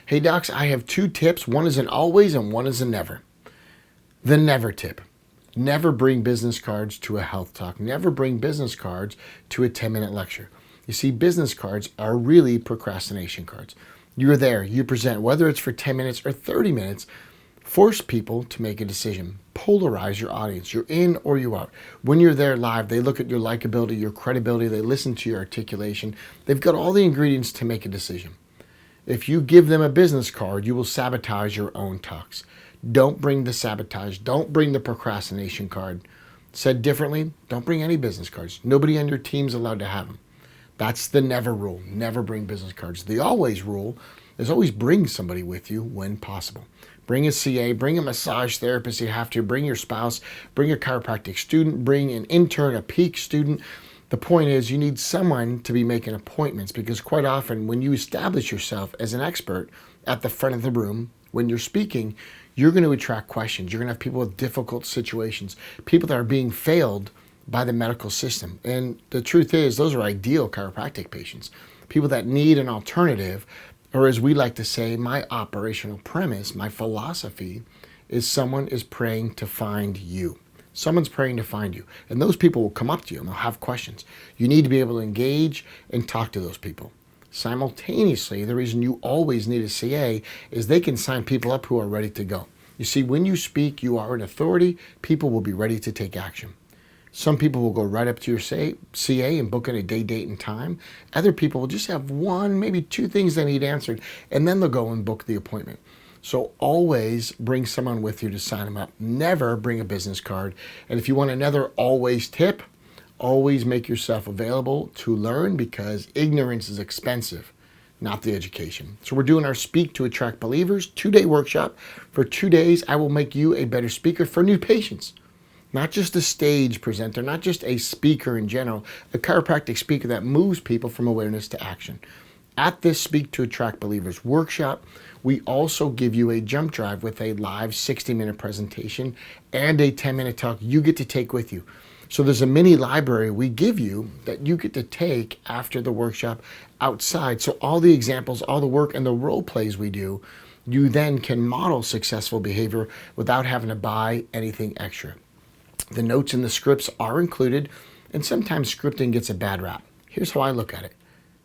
Hey docs, I have two tips. One is an always and one is a never. The never tip. Never bring business cards to a health talk. Never bring business cards to a 10-minute lecture. You see, business cards are really procrastination cards. You're there, you present, whether it's for 10 minutes or 30 minutes, force people to make a decision. Polarize your audience. You're in or you're out. When you're there live, they look at your likability, your credibility, they listen to your articulation. They've got all the ingredients to make a decision. If you give them a business card, you will sabotage your own talks. Don't bring the sabotage. Don't bring the procrastination card. Said differently, don't bring any business cards. Nobody on your team's allowed to have them. That's the never rule. Never bring business cards. The always rule is always bring somebody with you when possible. Bring a CA, bring a massage therapist if you have to, bring your spouse, bring a chiropractic student, bring an intern, a peak student. The point is you need someone to be making appointments, because quite often when you establish yourself as an expert at the front of the room, when you're speaking, you're going to attract questions. You're going to have people with difficult situations, people that are being failed by the medical system. And the truth is, those are ideal chiropractic patients, people that need an alternative, or as we like to say, my operational premise, my philosophy is someone is praying to find you. Someone's praying to find you. And those people will come up to you and they'll have questions. You need to be able to engage and talk to those people. Simultaneously, the reason you always need a CA is they can sign people up who are ready to go. You see, when you speak, you are an authority. People will be ready to take action. Some people will go right up to your CA and book in a day, date, and time. Other people will just have one, maybe two things they need answered, and then they'll go and book the appointment. So always bring someone with you to sign them up. Never bring a business card. And if you want another always tip, always make yourself available to learn, because ignorance is expensive, not the education. So we're doing our Speak to Attract Believers 2-day workshop. For 2 days, I will make you a better speaker for new patients. Not just a stage presenter, not just a speaker in general, a chiropractic speaker that moves people from awareness to action. At this Speak to Attract Believers workshop, we also give you a jump drive with a live 60-minute presentation and a 10-minute talk you get to take with you. So there's a mini library we give you that you get to take after the workshop outside. So all the examples, all the work, and the role plays we do, you then can model successful behavior without having to buy anything extra. The notes and the scripts are included, and sometimes scripting gets a bad rap. Here's how I look at it.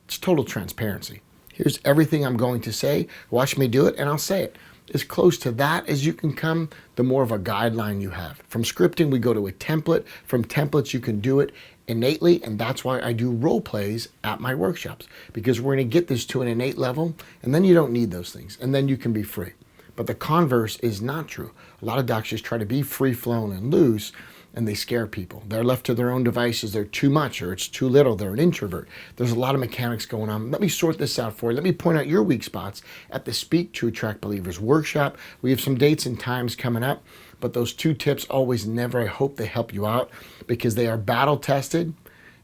It's total transparency. Here's everything I'm going to say. Watch me do it, and I'll say it. As close to that as you can come, the more of a guideline you have. From scripting, we go to a template. From templates, you can do it innately, and that's why I do role plays at my workshops, because we're going to get this to an innate level, and then you don't need those things, and then you can be free. But the converse is not true. A lot of doctors try to be free-flowing and loose, and they scare people. They're left to their own devices. They're too much, or it's too little. They're an introvert. There's a lot of mechanics going on. Let me sort this out for you. Let me point out your weak spots at the Speak to Attract Believers workshop. We have some dates and times coming up, but those 2 tips always, never, I hope they help you out, because they are battle tested,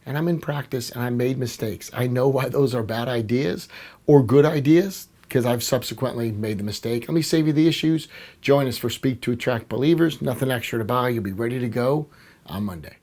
and I'm in practice, and I made mistakes. I know why those are bad ideas or good ideas, because I've subsequently made the mistake. Let me save you the issues. Join us for Speak to Attract Believers. Nothing extra to buy. You'll be ready to go on Monday.